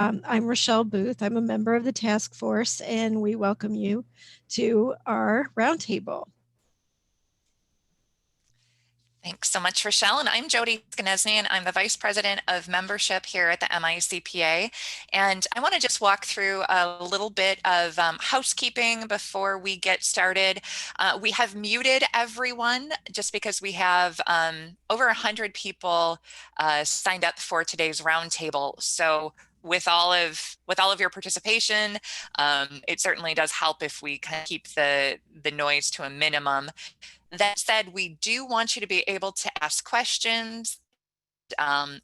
I'm Rochelle Booth. I'm a member of the task force, and we welcome you to our roundtable. Thanks so much, Rochelle. And I'm Jody Skanesny, I'm the Vice President of Membership here at the MICPA. And I want to just walk through a little bit of housekeeping before we get started. We have muted everyone just because we have over 100 people signed up for today's roundtable. So with all of your participation, it certainly does help if we kind of keep the noise to a minimum. That said, we do want you to be able to ask questions and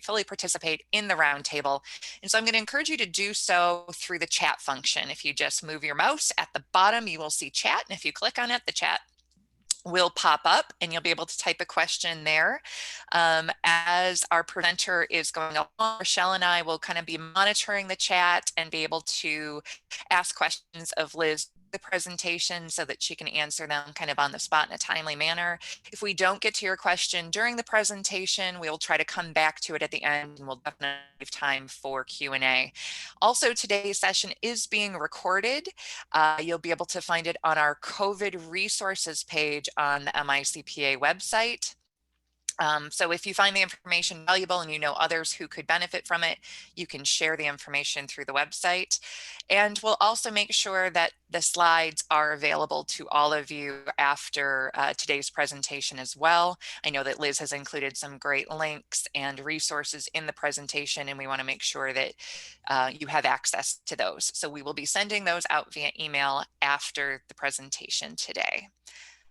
fully participate in the roundtable. And so I'm going to encourage you to do so through the chat function. If you just move your mouse at the bottom, you will see chat. And if you click on it, the chat will pop up and you'll be able to type a question there. As our presenter is going along, Rochelle and I will kind of be monitoring the chat and be able to ask questions of Liz the presentation so that she can answer them kind of on the spot in a timely manner. If we don't get to your question during the presentation, we'll try to come back to it at the end, and we'll definitely have time for Q&A. Also, today's session is being recorded. You'll be able to find it on our COVID resources page on the MICPA website. So if you find the information valuable and you know others who could benefit from it, you can share the information through the website. And we'll also make sure that the slides are available to all of you after today's presentation as well. I know that Liz has included some great links and resources in the presentation, and we want to make sure that you have access to those. So we will be sending those out via email after the presentation today.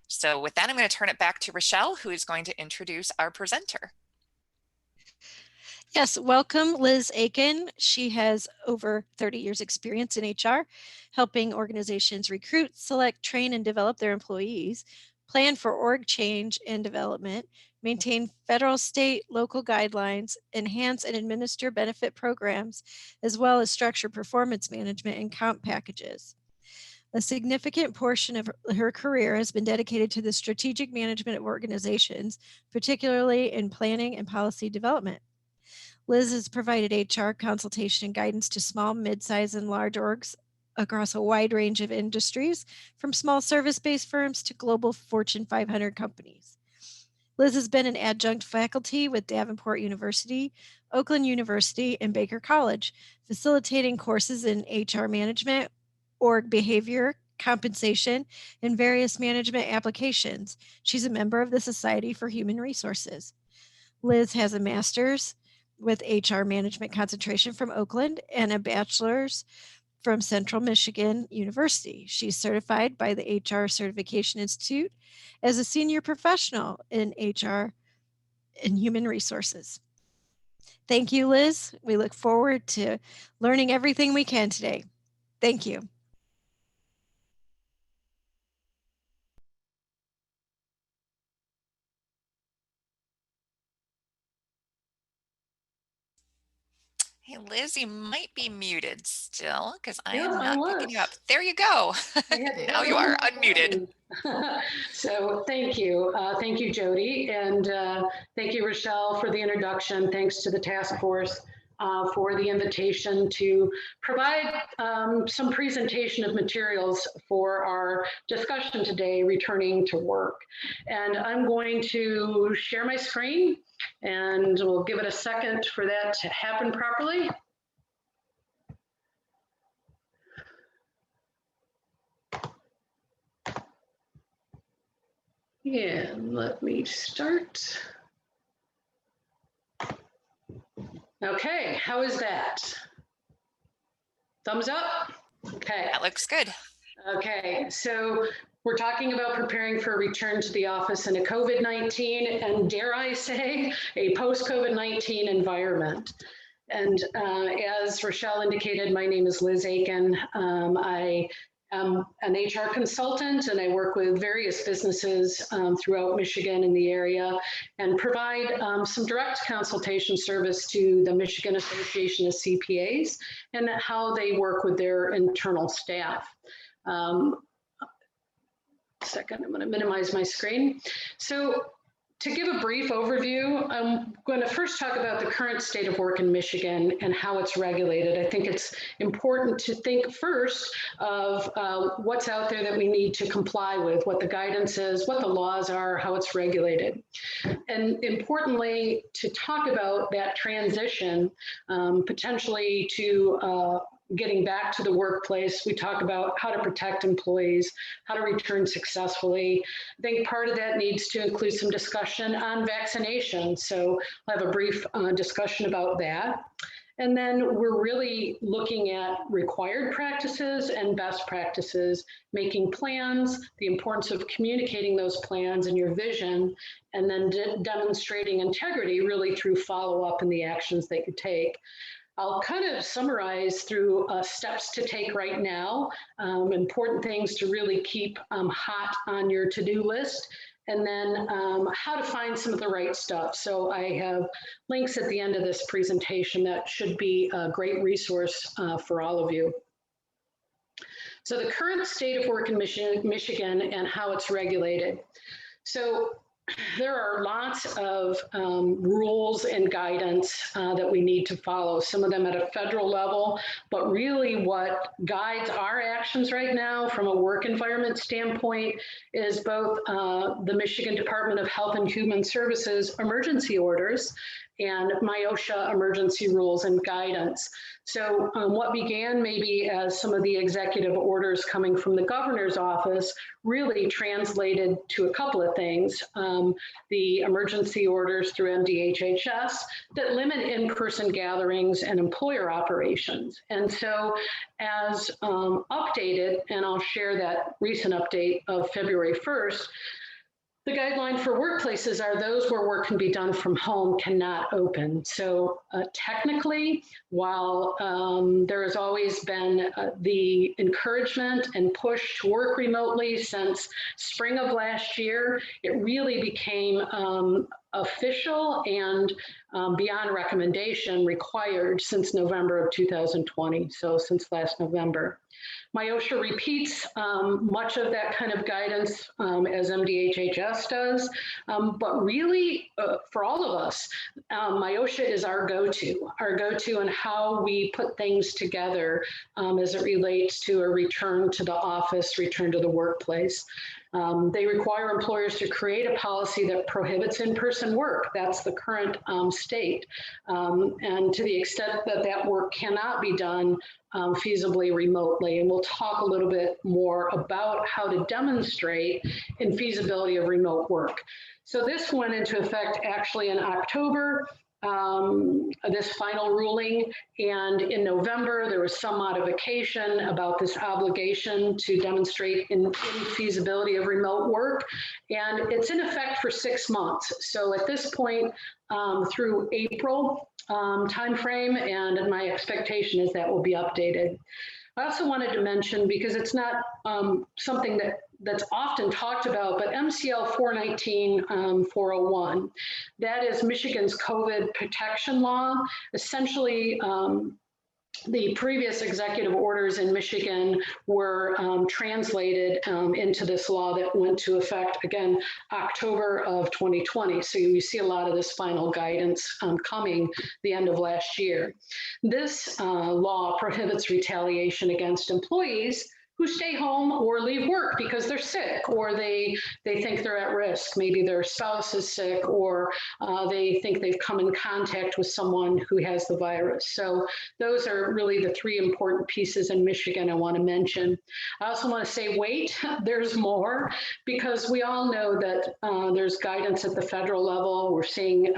So with that, I'm going to turn it back to Rochelle, who is going to introduce our presenter. Yes, welcome Liz Aiken. She has over 30 years experience in HR, helping organizations recruit, select, train, and develop their employees, plan for org change and development, maintain federal, state, local guidelines, enhance and administer benefit programs, as well as structure performance management and comp packages. A significant portion of her career has been dedicated to the strategic management of organizations, particularly in planning and policy development. Liz has provided HR consultation and guidance to small, mid-size, and large orgs across a wide range of industries, from small service-based firms to global Fortune 500 companies. Liz has been an adjunct faculty with Davenport University, Oakland University, and Baker College, facilitating courses in HR management, org behavior, compensation, and various management applications. She's a member of the Society for Human Resources. Liz has a master's with HR management concentration from Oakland and a bachelor's from Central Michigan University. She's certified by the HR Certification Institute as a senior professional in HR and human resources. Thank you, Liz. We look forward to learning everything we can today. Thank you. Hey, Liz, you might be muted still because I am not picking you up. There you go. Now you are unmuted. So thank you. Thank you, Jody. And thank you, Rochelle, for the introduction. Thanks to the task force for the invitation to provide some presentation of materials for our discussion today, returning to work. And I'm going to share my screen, and we'll give it a second for that to happen properly. And let me start. Okay, how is that? Thumbs up? Okay. That looks good. Okay, so we're talking about preparing for a return to the office in a COVID-19 and, dare I say, a post-COVID-19 environment. And as Rochelle indicated, my name is Liz Aiken. I am an HR consultant, and I work with various businesses throughout Michigan in the area and provide some direct consultation service to the Michigan Association of CPAs and how they work with their internal staff. Second, I'm going to minimize my screen. So To give a brief overview, I'm going to first talk about the current state of work in Michigan and how it's regulated. I think it's important to think first of what's out there that we need to comply with, what the guidance is, what the laws are, how it's regulated. And importantly, to talk about that transition, potentially to getting back to the workplace. We talk about how to protect employees, how to return successfully. I think part of that needs to include some discussion on vaccination. So I'll have a brief discussion about that. And then we're really looking at required practices and best practices, making plans, the importance of communicating those plans and your vision, and then demonstrating integrity really through follow-up and the actions that you take. I'll kind of summarize through steps to take right now, important things to really keep hot on your to-do list, and then how to find some of the right stuff. So I have links at the end of this presentation that should be a great resource for all of you. So the current state of work in Michigan and how it's regulated. So there are lots of rules and guidance that we need to follow, some of them at a federal level, but really what guides our actions right now from a work environment standpoint is both the Michigan Department of Health and Human Services emergency orders and MIOSHA emergency rules and guidance. So what began maybe as some of the executive orders coming from the governor's office really translated to a couple of things. The emergency orders through MDHS that limit in-person gatherings and employer operations. And so as updated, and I'll share that recent update of February 1st, the guideline for workplaces are those where work can be done from home cannot open. So technically, while there has always been the encouragement and push to work remotely since spring of last year, it really became official and beyond recommendation required since November of 2020, so since last November. MIOSHA repeats much of that kind of guidance as MDHS does, but really for all of us, MIOSHA is our go-to in how we put things together as it relates to a return to the office, return to the workplace. They require employers to create a policy that prohibits in-person work. That's the current state. And to the extent that that work cannot be done feasibly remotely. And we'll talk a little bit more about how to demonstrate infeasibility of remote work. So this went into effect actually in October. This final ruling, and in November there was some modification about this obligation to demonstrate infeasibility of remote work, and it's in effect for 6 months. So at this point through April timeframe, and my expectation is that will be updated. I also wanted to mention, because it's not something that's often talked about, but MCL 419-401, that is Michigan's COVID protection law. Essentially, the previous executive orders in Michigan were translated into this law that went to effect, again, October of 2020. So you see a lot of this final guidance coming the end of last year. This law prohibits retaliation against employees who stay home or leave work because they're sick, or they think they're at risk. Maybe their spouse is sick, or they think they've come in contact with someone who has the virus. So those are really the three important pieces in Michigan I want to mention. I also want to say, wait, there's more, because we all know that there's guidance at the federal level. We're seeing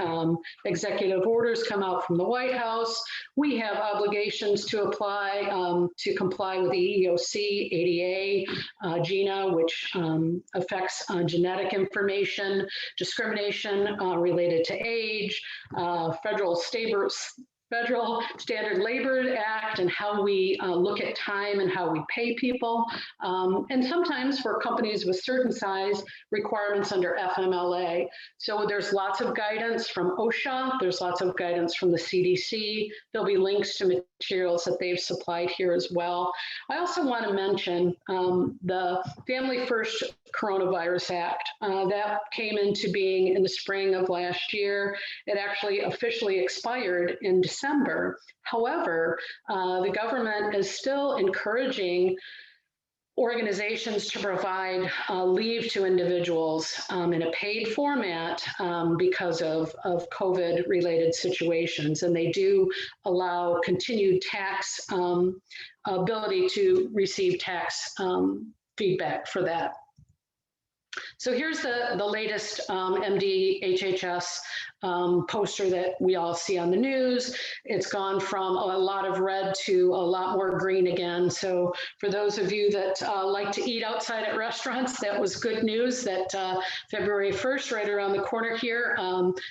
executive orders come out from the White House. We have obligations to apply to comply with the EEOC, ADA, GINA, which affects genetic information, discrimination related to age, federal Federal Standard Labor Act and how we look at time and how we pay people. And sometimes for companies with certain size, requirements under FMLA. So there's lots of guidance from OSHA. There's lots of guidance from the CDC. There'll be links to materials that they've supplied here as well. I also want to mention the Family First Coronavirus Act. That came into being in the spring of last year. It actually officially expired in December. However, the government is still encouraging organizations to provide leave to individuals in a paid format because of COVID-related situations. And they do allow continued tax ability to receive tax feedback for that. So here's the latest MDHS poster that we all see on the news. It's gone from a lot of red to a lot more green again. So for those of you that like to eat outside at restaurants, that was good news that February 1st, right around the corner here,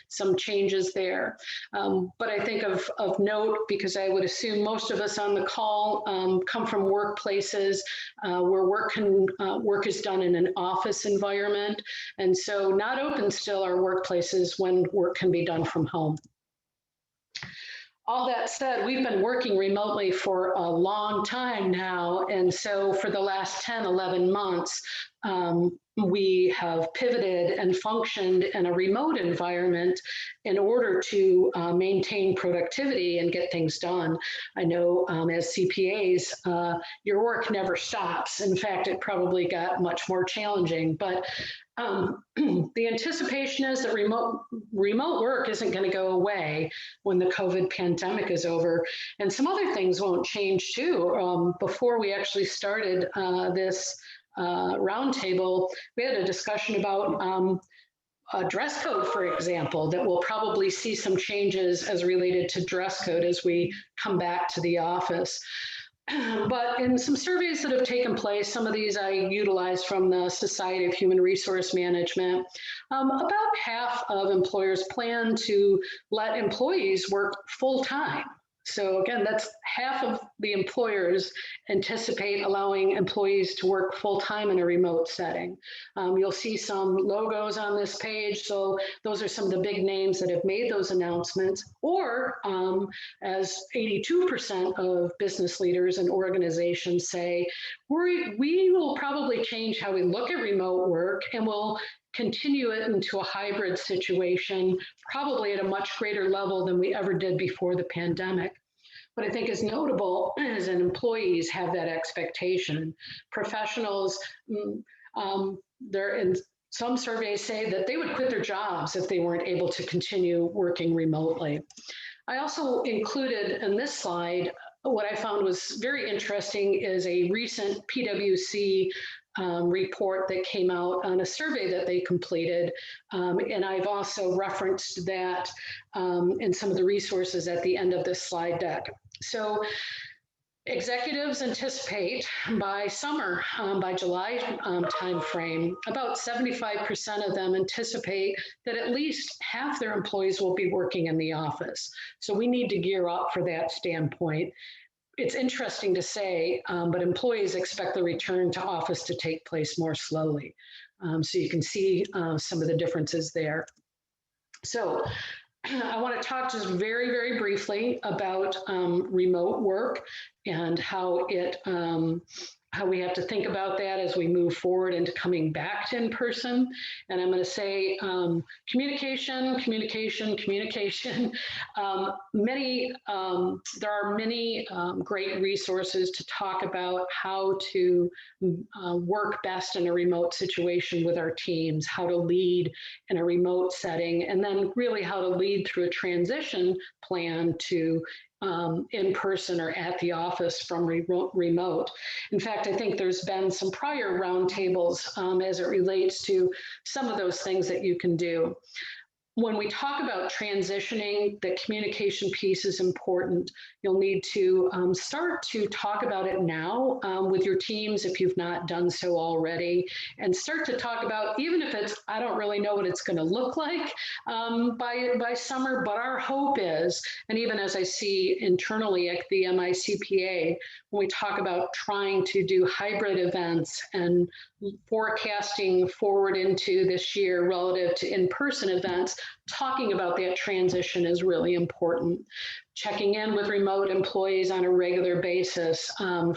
some changes there. But I think of note, because I would assume most of us on the call come from workplaces where work is done in an office environment. And so not open still are workplaces when work can be done from home. All that said, we've been working remotely for a long time now. And so for the last 10, 11 months, we have pivoted and functioned in a remote environment in order to maintain productivity and get things done. I know as CPAs, your work never stops. In fact, it probably got much more challenging, but the anticipation is that remote work isn't going to go away when the COVID pandemic is over. And some other things won't change too. Before we actually started this roundtable, we had a discussion about a dress code, for example, that we'll probably see some changes as related to dress code as we come back to the office. But in some surveys that have taken place, some of these I utilized from the Society of Human Resource Management, about half of employers plan to let employees work full-time. So again, that's half of the employers anticipate allowing employees to work full-time in a remote setting. You'll see some logos on this page. So those are some of the big names that have made those announcements. Or as 82% of business leaders and organizations say, we will probably change how we look at remote work, and we'll continue it into a hybrid situation, probably at a much greater level than we ever did before the pandemic. What I think is notable is that employees have that expectation. Professionals, they're in some surveys say that they would quit their jobs if they weren't able to continue working remotely. I also included in this slide, what I found was very interesting is a recent PwC report that came out on a survey that they completed. And I've also referenced that in some of the resources at the end of this slide deck. So executives anticipate by summer, by July timeframe, about 75% of them anticipate that at least half their employees will be working in the office. So we need to gear up for that standpoint. It's interesting to say, but employees expect the return to office to take place more slowly. So you can see some of the differences there. So I want to talk just very, very briefly about remote work and how we have to think about that as we move forward into coming back to in-person. And I'm going to say communication. There are many great resources to talk about how to work best in a remote situation with our teams, how to lead in a remote setting, and then really how to lead through a transition plan to in person or at the office from remote. In fact, I think there's been some prior roundtables as it relates to some of those things that you can do. when we talk about transitioning, the communication piece is important. You'll need to start to talk about it now with your teams if you've not done so already, and start to talk about, even if it's, I don't really know what it's going to look like by summer, but our hope is, and even as I see internally at the MICPA, when we talk about trying to do hybrid events and forecasting forward into this year relative to in-person events, talking about that transition is really important. Checking in with remote employees on a regular basis,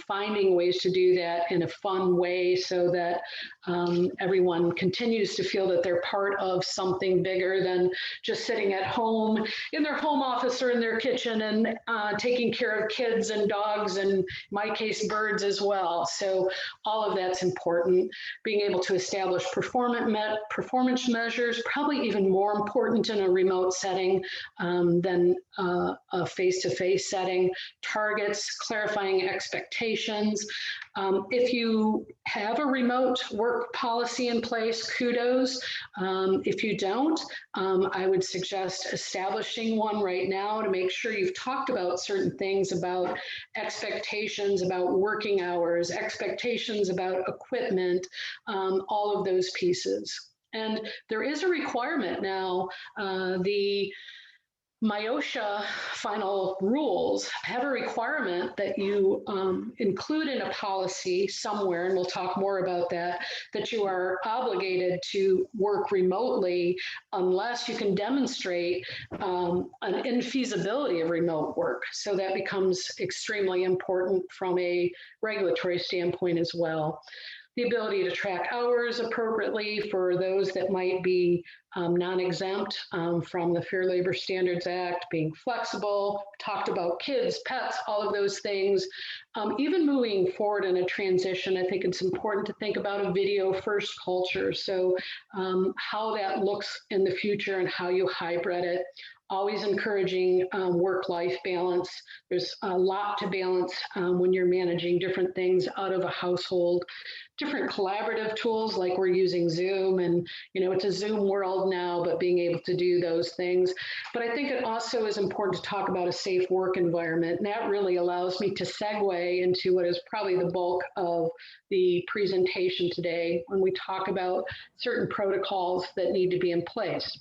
finding ways to do that in a fun way so that everyone continues to feel that they're part of something bigger than just sitting at home in their home office or in their kitchen and taking care of kids and dogs and, in my case, birds as well. So all of that's important. Being able to establish performance measures, probably even more important in a remote setting than a face-to-face setting, targets, clarifying expectations. If you have a remote work policy in place, kudos. If you don't, I would suggest establishing one right now to make sure you've talked about certain things about expectations, about working hours, expectations about equipment, all of those pieces. And there is a requirement now, my OSHA final rules have a requirement that you include in a policy somewhere, and we'll talk more about that, that you are obligated to work remotely unless you can demonstrate an infeasibility of remote work. So that becomes extremely important from a regulatory standpoint as well. The ability to track hours appropriately for those that might be non-exempt from the Fair Labor Standards Act, being flexible, talked about kids, pets, all of those things. Even moving forward in a transition, I think it's important to think about a video first culture. So how that looks in the future and how you hybrid it. Always encouraging work-life balance. There's a lot to balance when you're managing different things out of a household. Different collaborative tools like we're using Zoom, and it's a Zoom world now, but being able to do those things. But I think it also is important to talk about a safe work environment, and that really allows me to segue into what is probably the bulk of the presentation today when we talk about certain protocols that need to be in place.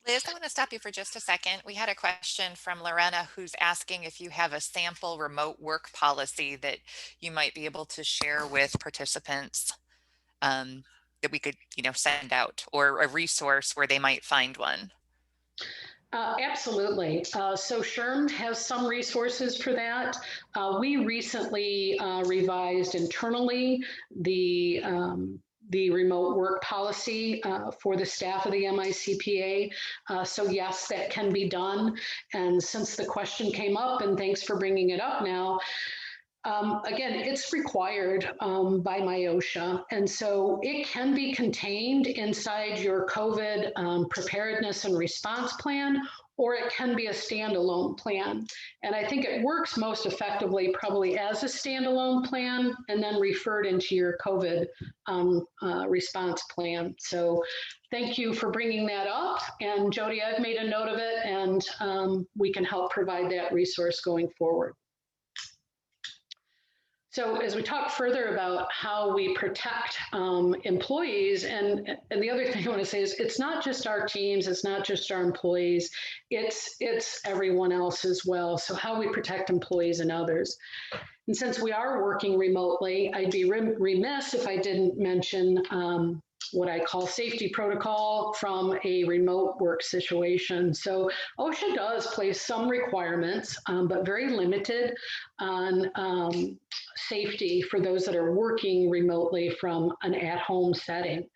Liz, I want to stop you for just a second. We had a question from Lorena who's asking if you have a sample remote work policy that you might be able to share with participants that we could, send out, or a resource where they might find one. Absolutely. So SHRM has some resources for that. We recently revised internally the remote work policy for the staff of the MICPA. So yes, that can be done. And since the question came up, and thanks for bringing it up now, again, it's required by my OSHA. And so it can be contained inside your COVID preparedness and response plan, or it can be a standalone plan. And I think it works most effectively probably as a standalone plan and then referred into your COVID response plan. So thank you for bringing that up. And Jody, I've made a note of it, and we can help provide that resource going forward. So as we talk further about how we protect employees, and the other thing I want to say is it's not just our teams, it's not just our employees, it's everyone else as well. So how we protect employees and others. And since we are working remotely, I'd be remiss if I didn't mention what I call safety protocol from a remote work situation. So OSHA does place some requirements, but very limited on safety for those that are working remotely from an at-home setting.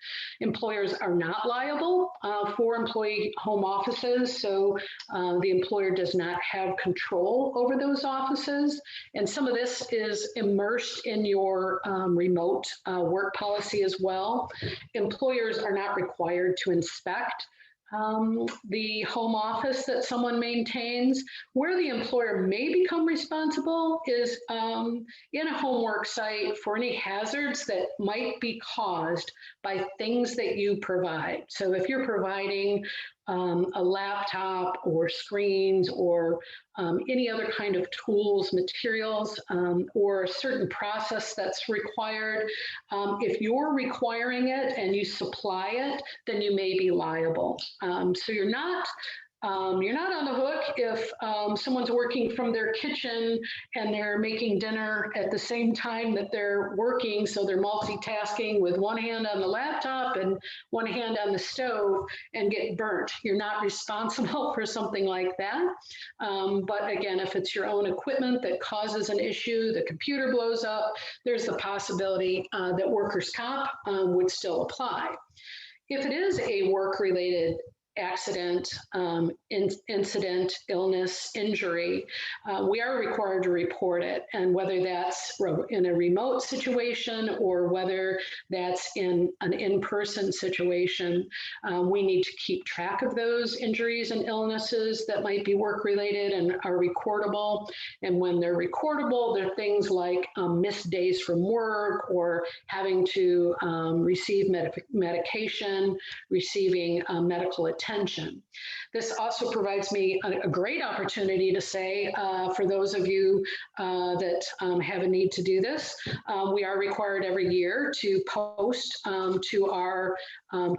Employers are not liable for employee home offices, so the employer does not have control over those offices. And some of this is immersed in your remote work policy as well. Employers are not required to inspect the home office that someone maintains. Where the employer may become responsible is in a home work site for any hazards that might be caused by things that you provide. So if you're providing a laptop or screens or any other kind of tools, materials, or a certain process that's required. If you're requiring it and you supply it, then you may be liable. So you're not on the hook if someone's working from their kitchen and they're making dinner at the same time that they're working. So they're multitasking with one hand on the laptop and one hand on the stove and get burnt. You're not responsible for something like that. But again, if it's your own equipment that causes an issue, the computer blows up, there's the possibility that workers' comp would still apply. If it is a work-related accident, incident, illness, injury, we are required to report it. And whether that's in a remote situation or whether that's in an in-person situation, we need to keep track of those injuries and illnesses that might be work-related and are recordable. And when they're recordable, they're things like missed days from work or having to receive medication, receiving medical attention. This also provides me a great opportunity to say, for those of you that have a need to do this, we are required every year to post to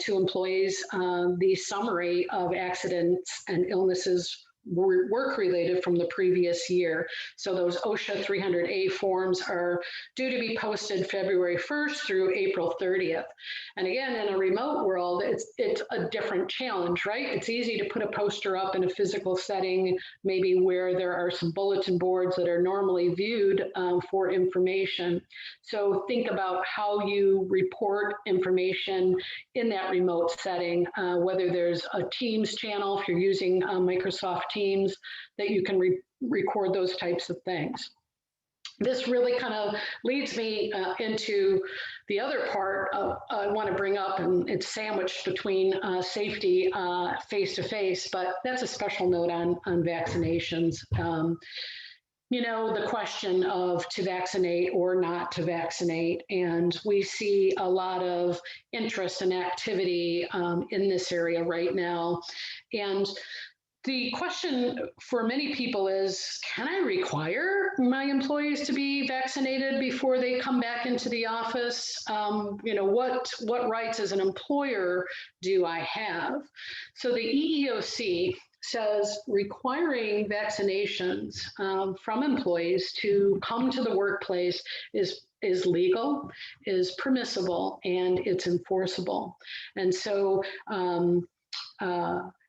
employees the summary of accidents and illnesses work-related from the previous year. So those OSHA 300A forms are due to be posted February 1st through April 30th. And again, in a remote world, it's a different challenge, right? It's easy to put a poster up in a physical setting, maybe where there are some bulletin boards that are normally viewed for information. So think about how you report information in that remote setting, whether there's a Teams channel, if you're using Microsoft Teams, that you can record those types of things. This really kind of leads me into the other part I want to bring up, and it's sandwiched between safety face-to-face, but that's a special note on vaccinations. You know, the question of to vaccinate or not to vaccinate. And we see a lot of interest and activity in this area right now. And the question for many people is, can I require my employees to be vaccinated before they come back into the office? You know, what rights as an employer do I have? So the EEOC says requiring vaccinations from employees to come to the workplace is legal, is permissible, and it's enforceable. And so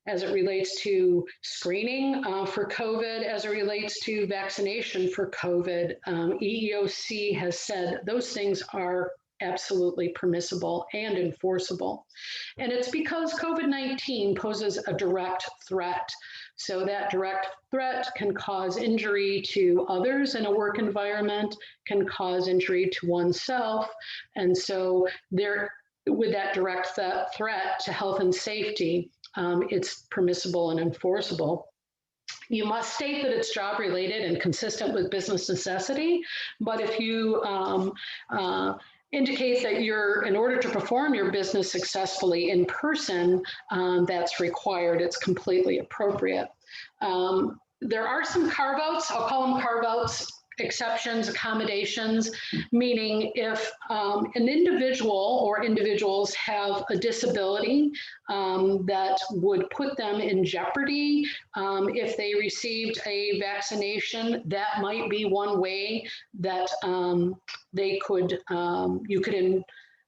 as it relates to screening for COVID, as it relates to vaccination for COVID, EEOC has said those things are absolutely permissible and enforceable. And it's because COVID-19 poses a direct threat. So that direct threat can cause injury to others in a work environment, can cause injury to oneself. And so with that direct threat to health and safety, it's permissible and enforceable. You must state that it's job related and consistent with business necessity. But if you indicate that in order to perform your business successfully in person, that's required, it's completely appropriate. There are some carve-outs, I'll call them carve-outs, exceptions, accommodations, meaning if an individual or individuals have a disability that would put them in jeopardy if they received a vaccination, that might be one way that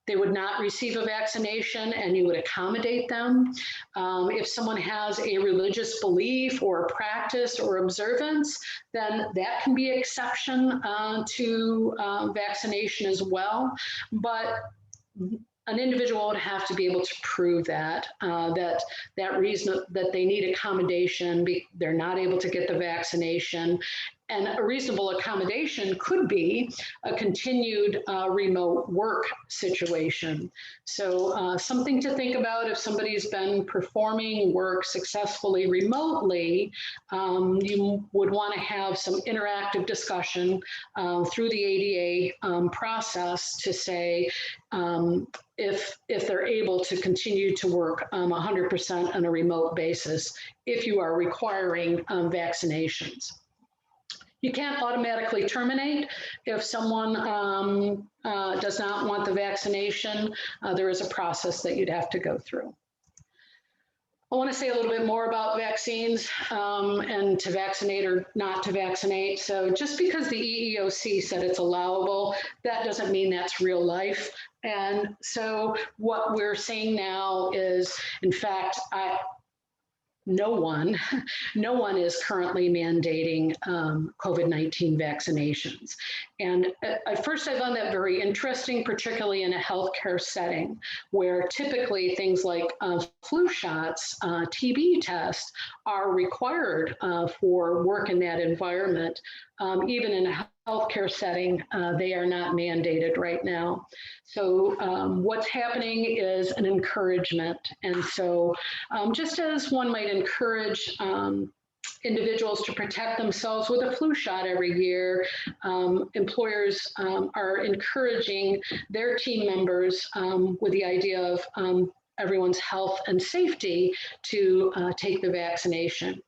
they would not receive a vaccination and you would accommodate them. If someone has a religious belief or a practice or observance, then that can be exception to vaccination as well. But an individual would have to be able to prove that reason that they need accommodation, they're not able to get the vaccination, And a reasonable accommodation could be a continued remote work situation. So something to think about if somebody's been performing work successfully remotely, you would want to have some interactive discussion through the ADA process to say if they're able to continue to work 100% on a remote basis if you are requiring vaccinations. You can't automatically terminate if someone does not want the vaccination. There is a process that you'd have to go through. I want to say a little bit more about vaccines and to vaccinate or not to vaccinate. So just because the EEOC said it's allowable, that doesn't mean that's real life. And so what we're seeing now is, in fact, no one is currently mandating COVID-19 vaccinations. And at first I found that very interesting, particularly in a healthcare setting where typically things like flu shots, TB tests are required for work in that environment. Even in a healthcare setting, they are not mandated right now. So what's happening is an encouragement. And so just as one might encourage individuals to protect themselves with a flu shot every year, employers are encouraging their team members with the idea of everyone's health and safety to take the vaccination.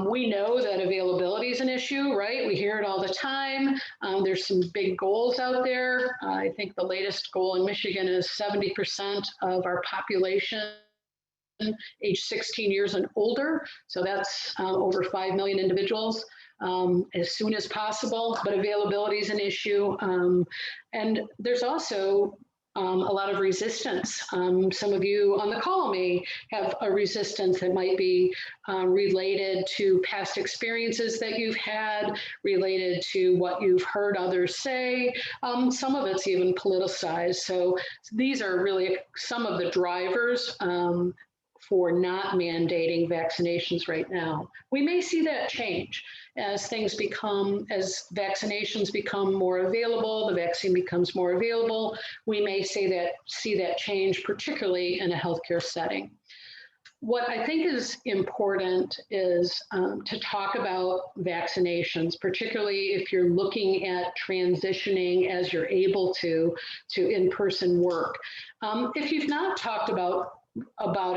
We know that availability is an issue, right? We hear it all the time. There's some big goals out there. I think the latest goal in Michigan is 70% of our population age 16 years and older. So that's over 5 million individuals as soon as possible, but availability is an issue. And there's also a lot of resistance. Some of you on the call may have a resistance that might be related to past experiences that you've had, related to what you've heard others say. Some of it's even politicized. So these are really some of the drivers for not mandating vaccinations right now. We may see that change as vaccinations become more available, the vaccine becomes more available. We may see that change, particularly in a healthcare setting. What I think is important is to talk about vaccinations, particularly if you're looking at transitioning as you're able to in-person work. If you've not talked about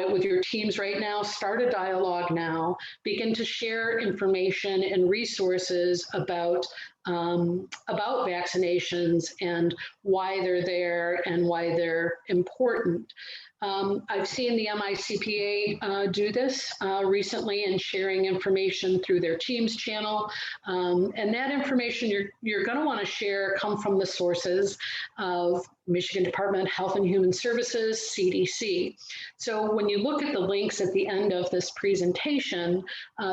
it with your teams right now, start a dialogue now, begin to share information and resources about vaccinations and why they're there and why they're important. I've seen the MICPA do this recently in sharing information through their Teams channel. And that information you're going to want to share come from the sources of Michigan Department of Health and Human Services, CDC. So when you look at the links at the end of this presentation,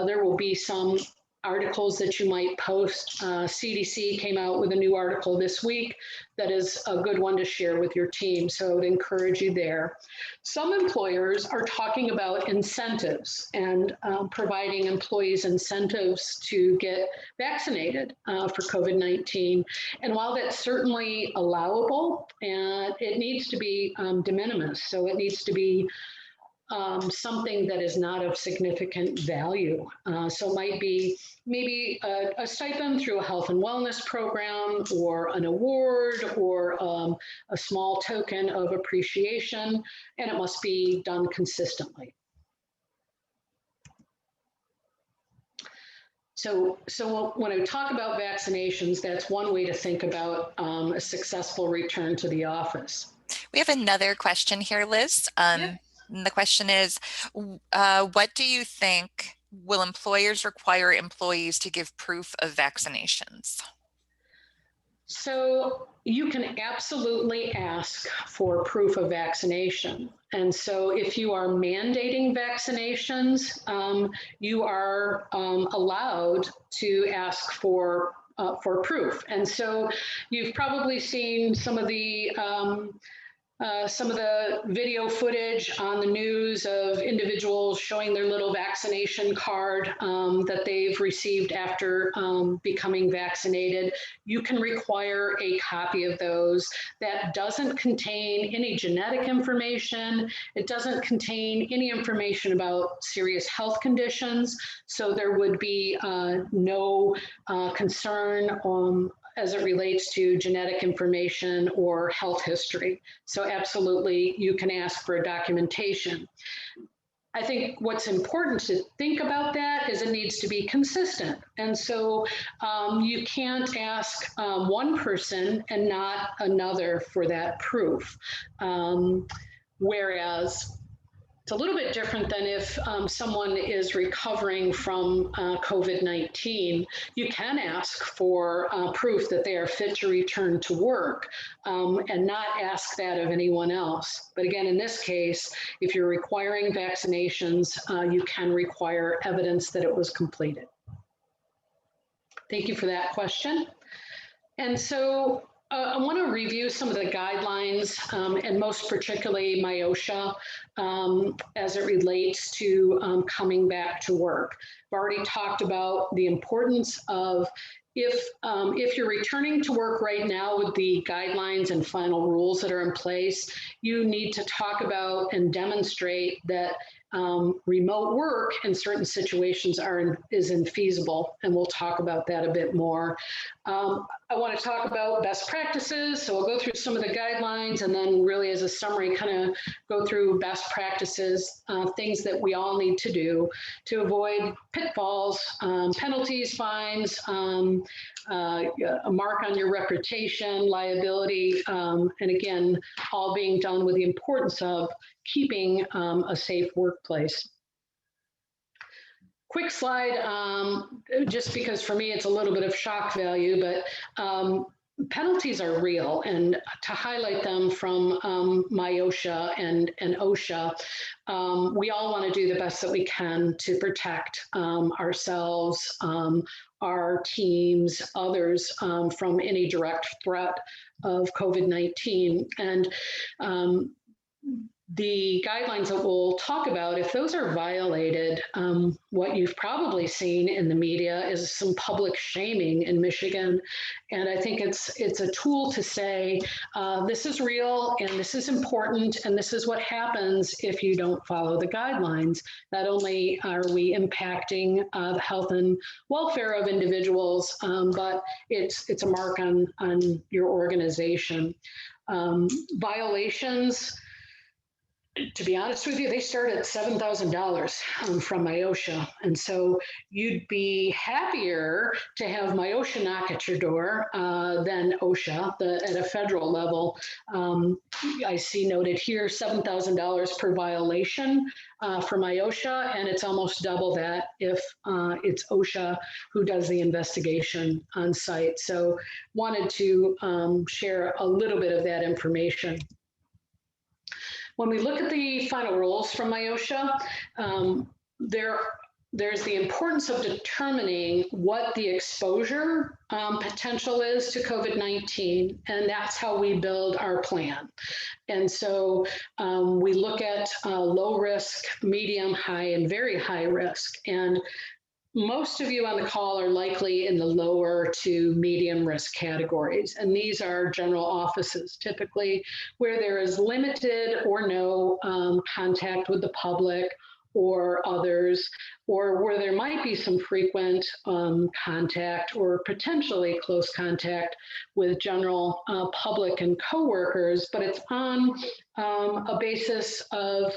there will be some articles that you might post. CDC came out with a new article this week that is a good one to share with your team. So I would encourage you there. Some employers are talking about incentives and providing employees incentives to get vaccinated for COVID-19. And while that's certainly allowable, and it needs to be de minimis, so it needs to be something that is not of significant value. So it might be maybe a stipend through a health and wellness program or an award or a small token of appreciation, and it must be done consistently. So when I talk about vaccinations, that's one way to think about a successful return to the office. We have another question here, Liz. Yeah. And the question is, what do you think will employers require employees to give proof of vaccinations? So you can absolutely ask for proof of vaccination. And so if you are mandating vaccinations, you are allowed to ask for proof. And so you've probably seen some of the some of the video footage on the news of individuals showing their little vaccination card that they've received after becoming vaccinated. You can require a copy of those. That doesn't contain any genetic information. It doesn't contain any information about serious health conditions. So there would be no concern as it relates to genetic information or health history. So absolutely, you can ask for documentation. I think what's important to think about that is it needs to be consistent. And so you can't ask one person and not another for that proof. Whereas it's a little bit different than if someone is recovering from COVID-19. You can ask for proof that they are fit to return to work and not ask that of anyone else. But again, in this case, if you're requiring vaccinations, you can require evidence that it was completed. Thank you for that question. And so I want to review some of the guidelines and most particularly MIOSHA as it relates to coming back to work. I've already talked about the importance of if you're returning to work right now with the guidelines and final rules that are in place, you need to talk about and demonstrate that remote work in certain situations is infeasible, and we'll talk about that a bit more. I want to talk about best practices, so we'll go through some of the guidelines and then really as a summary kind of go through best practices, things that we all need to do to avoid pitfalls, penalties, fines, a mark on your reputation, liability, and again, all being done with the importance of keeping a safe workplace. Quick slide, just because for me it's a little bit of shock value, but penalties are real, and to highlight them from MIOSHA and OSHA, we all want to do the best that we can to protect ourselves, our teams, others from any direct threat of COVID-19. And the guidelines that we'll talk about, if those are violated, what you've probably seen in the media is some public shaming in Michigan. And I think it's a tool to say, this is real and this is important and this is what happens if you don't follow the guidelines. Not only are we impacting the health and welfare of individuals, but it's a mark on your organization. Violations, to be honest with you, they start at $7,000 from MIOSHA. And so you'd be happier to have MIOSHA knock at your door than OSHA at a federal level. I see noted here $7,000 per violation for MIOSHA, and it's almost double that if it's OSHA who does the investigation on site. So wanted to share a little bit of that information. When we look at the final rules from MIOSHA, there's the importance of determining what the exposure potential is to COVID-19, and that's how we build our plan. And so we look at low risk, medium, high, and very high risk. And most of you on the call are likely in the lower to medium risk categories. And these are general offices, typically where there is limited or no contact with the public or others, or where there might be some frequent contact or potentially close contact with general public and coworkers, but it's on a basis of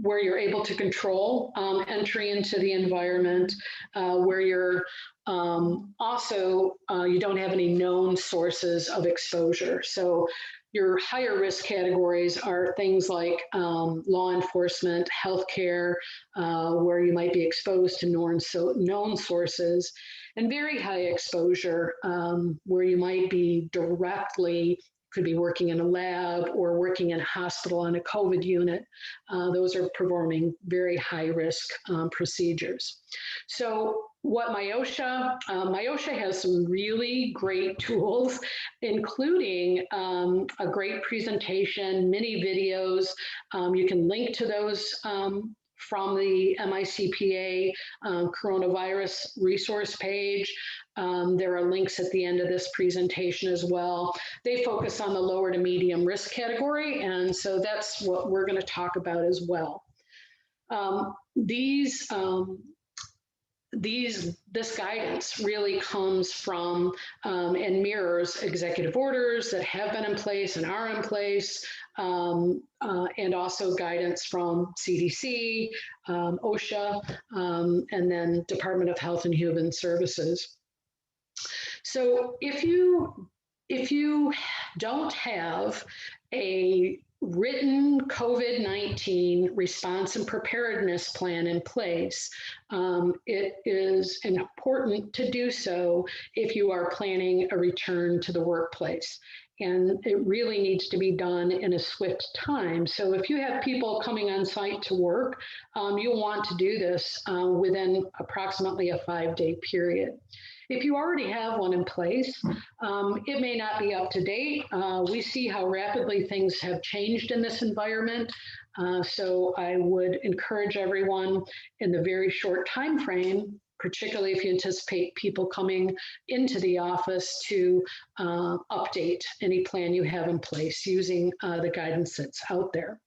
where you're able to control entry into the environment, where you're also, you don't have any known sources of exposure. So your higher risk categories are things like law enforcement, healthcare, where you might be exposed to known sources, and very high exposure, where you might be directly could be working in a lab or working in a hospital on a COVID unit. Those are performing very high risk procedures. So what MIOSHA has some really great tools, including a great presentation, mini videos. You can link to those from the MICPA coronavirus resource page. There are links at the end of this presentation as well. They focus on the lower to medium risk category, and so that's what we're going to talk about as well. This guidance really comes from and mirrors executive orders that have been in place and are in place, and also guidance from CDC, OSHA, and then Department of Health and Human Services. So if you don't have a written COVID-19 response and preparedness plan in place, it is important to do so if you are planning a return to the workplace. And it really needs to be done in a swift time. So if you have people coming on site to work, you'll want to do this within approximately a 5-day period. If you already have one in place, it may not be up to date. We see how rapidly things have changed in this environment. So I would encourage everyone in the very short time frame, particularly if you anticipate people coming into the office, to update any plan you have in place using the guidance that's out there.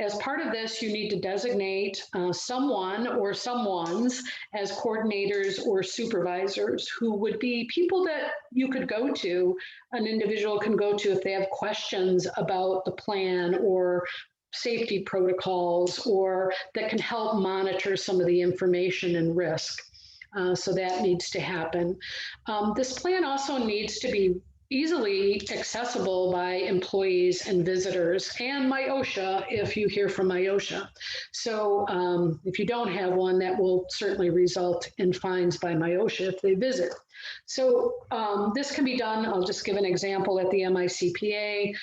As part of this, you need to designate someone or someones as coordinators or supervisors who would be people that you could go to, an individual can go to if they have questions about the plan or safety protocols, or that can help monitor some of the information and risk. So that needs to happen. This plan also needs to be easily accessible by employees and visitors, and MIOSHA if you hear from MIOSHA. So if you don't have one, that will certainly result in fines by MIOSHA if they visit. So this can be done, I'll just give an example at the MICPA.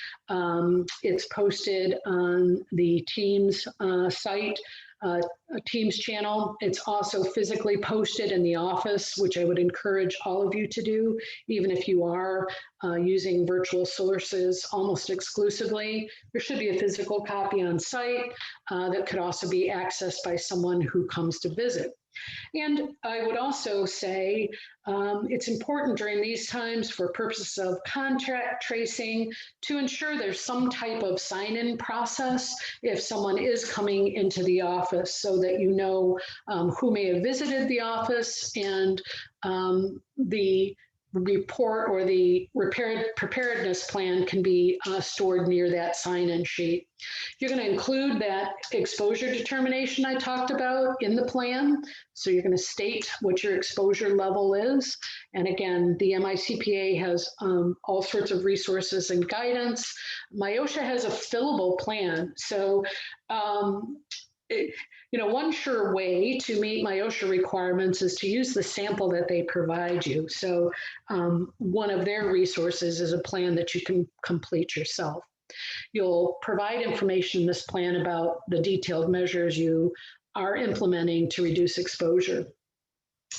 It's posted on the Teams site, a Teams channel. It's also physically posted in the office, which I would encourage all of you to do, even if you are using virtual sources almost exclusively. There should be a physical copy on site that could also be accessed by someone who comes to visit. And I would also say it's important during these times for purposes of contact tracing to ensure there's some type of sign-in process if someone is coming into the office, so that you know who may have visited the office, and the report or the preparedness plan can be stored near that sign-in sheet. You're going to include that exposure determination I talked about in the plan. So you're going to state what your exposure level is. And again, the MICPA has all sorts of resources and guidance. MIOSHA has a fillable plan. So one sure way to meet MIOSHA requirements is to use the sample that they provide you. So one of their resources is a plan that you can complete yourself. You'll provide information in this plan about the detailed measures you are implementing to reduce exposure.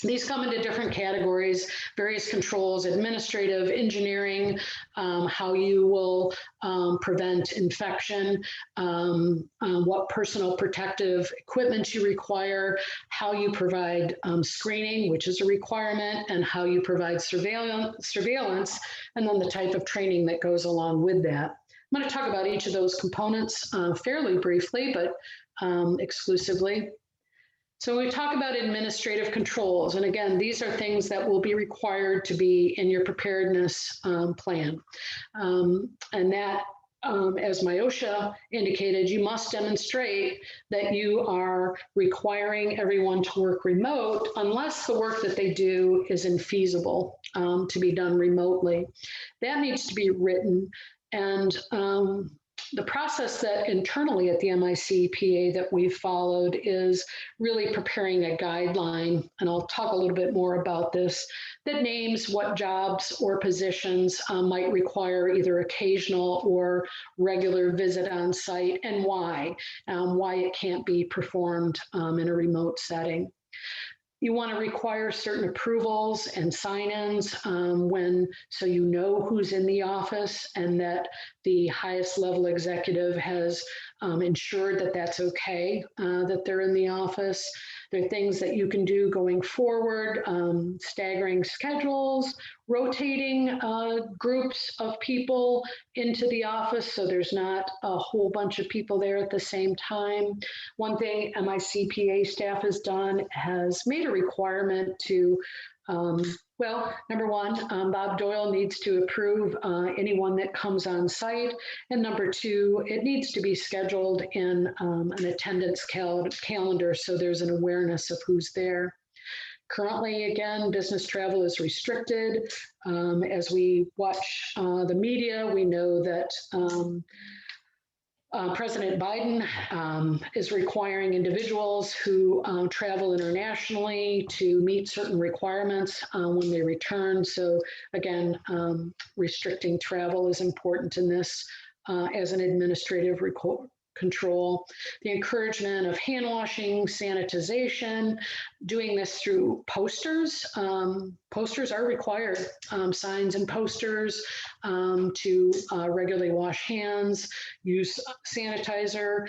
These come into different categories, various controls, administrative, engineering, how you will prevent infection, what personal protective equipment you require, how you provide screening, which is a requirement, and how you provide surveillance, and then the type of training that goes along with that. I'm going to talk about each of those components fairly briefly, but exclusively. So we talk about administrative controls, and again, these are things that will be required to be in your preparedness plan. And that, as MIOSHA indicated, you must demonstrate that you are requiring everyone to work remote unless the work that they do is infeasible to be done remotely. That needs to be written. And the process that internally at the MICPA that we've followed is really preparing a guideline, and I'll talk a little bit more about this, that names what jobs or positions might require either occasional or regular visit on site and why it can't be performed in a remote setting. You want to require certain approvals and sign-ins so you know who's in the office and that the highest level executive has ensured that that's okay, that they're in the office. There are things that you can do going forward, staggering schedules, rotating groups of people into the office so there's not a whole bunch of people there at the same time. One thing MICPA staff has done has made a requirement to well, number one, Bob Doyle needs to approve anyone that comes on site. And number two, it needs to be scheduled in an attendance calendar so there's an awareness of who's there. Currently, again, business travel is restricted. As we watch the media, we know that President Biden is requiring individuals who travel internationally to meet certain requirements when they return. So again, restricting travel is important in this as an administrative control. The encouragement of hand washing, sanitization, doing this through posters. Posters are required, signs and posters to regularly wash hands, use sanitizer,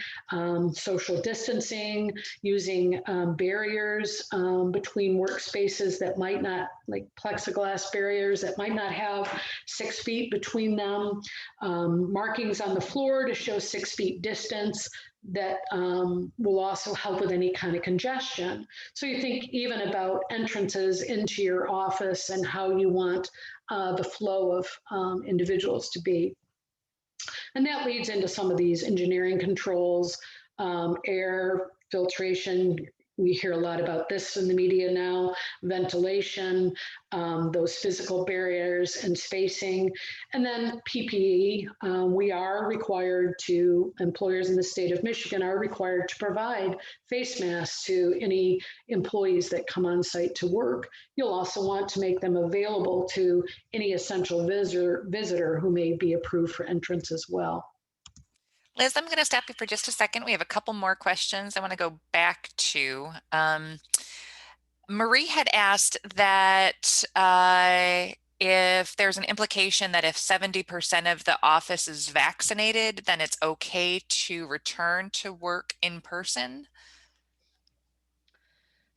social distancing, using barriers between workspaces that might not, like plexiglass barriers that might not have 6 feet between them, markings on the floor to show 6 feet distance that will also help with any kind of congestion. So you think even about entrances into your office and how you want the flow of individuals to be. And that leads into some of these engineering controls, air filtration. We hear a lot about this in the media now, ventilation, those physical barriers and spacing, and then PPE. We are required to, employers in the state of Michigan are required to provide face masks to any employees that come on site to work. You'll also want to make them available to any essential visitor who may be approved for entrance as well. Liz, I'm going to stop you for just a second. We have a couple more questions I want to go back to. Marie had asked that if there's an implication that if 70% of the office is vaccinated, then it's okay to return to work in person.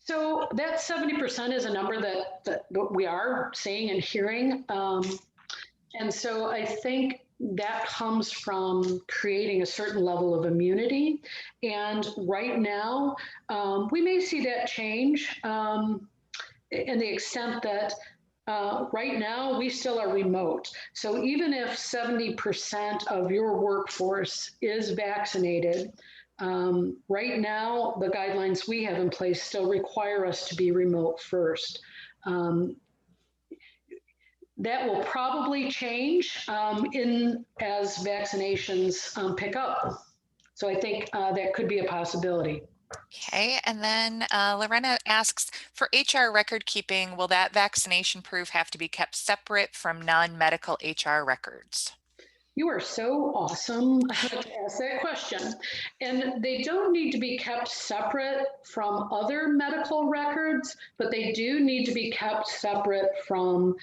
So that 70% is a number that we are seeing and hearing. And so I think that comes from creating a certain level of immunity. And right now, we may see that change in the extent that right now we still are remote. So even if 70% of your workforce is vaccinated, right now the guidelines we have in place still require us to be remote first. That will probably change as vaccinations pick up. So I think that could be a possibility. Okay, and then Lorena asks, for HR record keeping, will that vaccination proof have to be kept separate from non-medical HR records? You are so awesome to ask that question. And they don't need to be kept separate from other medical records, but they do need to be kept separate from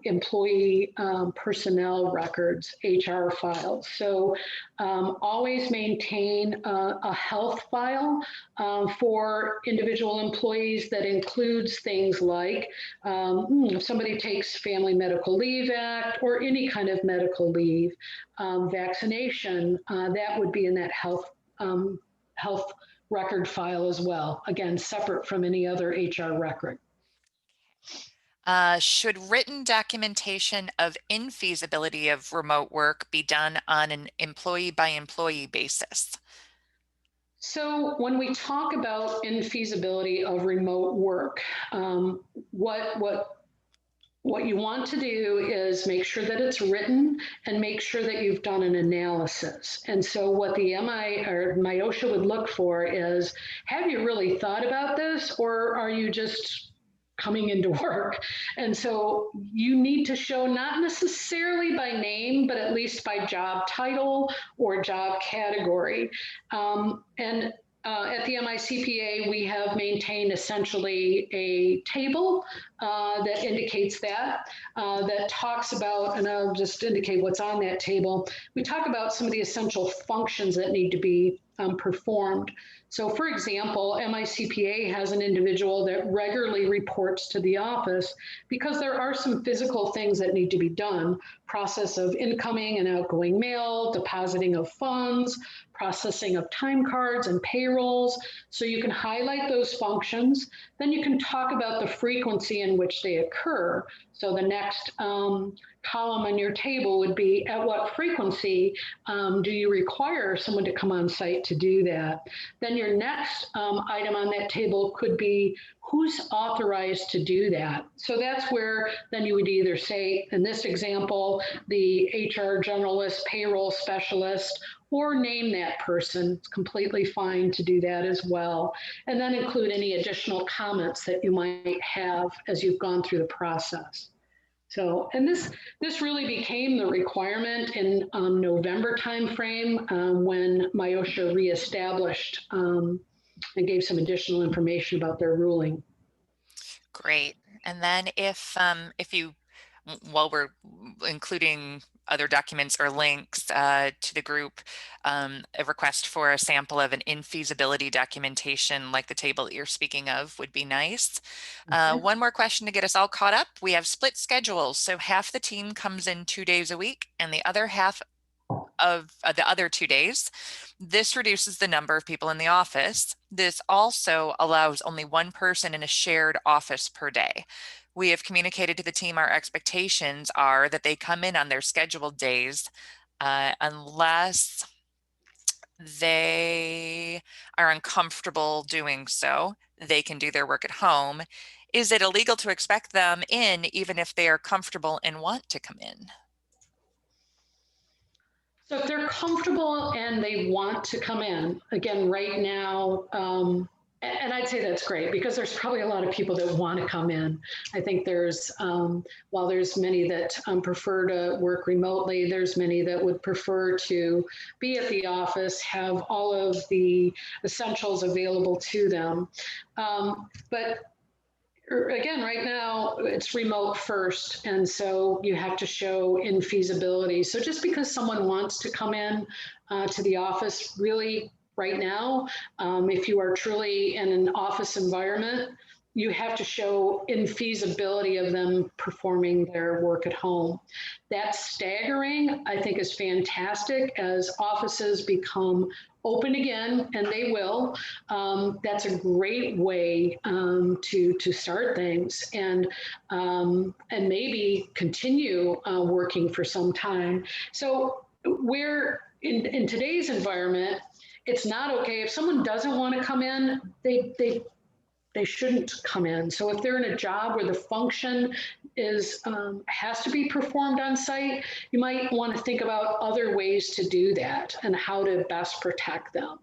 employee personnel records, HR files. So always maintain a health file for individual employees that includes things like if somebody takes Family Medical Leave Act or any kind of medical leave, vaccination, that would be in that health record file as well. Again, separate from any other HR record. Should written documentation of infeasibility of remote work be done on an employee by employee basis? So when we talk about infeasibility of remote work, what what you want to do is make sure that it's written and make sure that you've done an analysis. And so what the MIOSHA would look for is, have you really thought about this, or are you just coming into work? And so you need to show, not necessarily by name, but at least by job title or job category. At the MICPA, we have maintained essentially a table that indicates that talks about, and I'll just indicate what's on that table. We talk about some of the essential functions that need to be performed. So for example, MICPA has an individual that regularly reports to the office because there are some physical things that need to be done. Process of incoming and outgoing mail, depositing of funds, processing of time cards and payrolls. So you can highlight those functions. Then you can talk about the frequency in which they occur. So the next column on your table would be, at what frequency do you require someone to come on site to do that? Then your next item on that table could be, who's authorized to do that? So that's where then you would either say, in this example, the HR generalist, payroll specialist, or name that person. It's completely fine to do that as well. And then include any additional comments that you might have as you've gone through the process. So, and this really became the requirement in November timeframe when MIOSHA reestablished and gave some additional information about their ruling. Great. And then if you, while we're including other documents or links to the group, a request for a sample of an infeasibility documentation like the table that you're speaking of would be nice. One more question to get us all caught up. We have split schedules. So half the team comes in 2 days a week and the other half of the other 2 days. This reduces the number of people in the office. This also allows only one person in a shared office per day. We have communicated to the team our expectations are that they come in on their scheduled days unless they are uncomfortable doing so. They can do their work at home. Is it illegal to expect them in even if they are comfortable and want to come in? So if they're comfortable and they want to come in, again, right now, and I'd say that's great because there's probably a lot of people that want to come in. I think there's, while there's many that prefer to work remotely, there's many that would prefer to be at the office, have all of the essentials available to them. But again, right now it's remote first, and so you have to show infeasibility. So just because someone wants to come in to the office, really right now, if you are truly in an office environment, you have to show infeasibility of them performing their work at home. That staggering, I think, is fantastic as offices become open again, and they will. That's a great way to start things and maybe continue working for some time. So we're in today's environment, it's not okay if someone doesn't want to come in. They shouldn't come in. So if they're in a job where the function is has to be performed on site, you might want to think about other ways to do that and how to best protect them.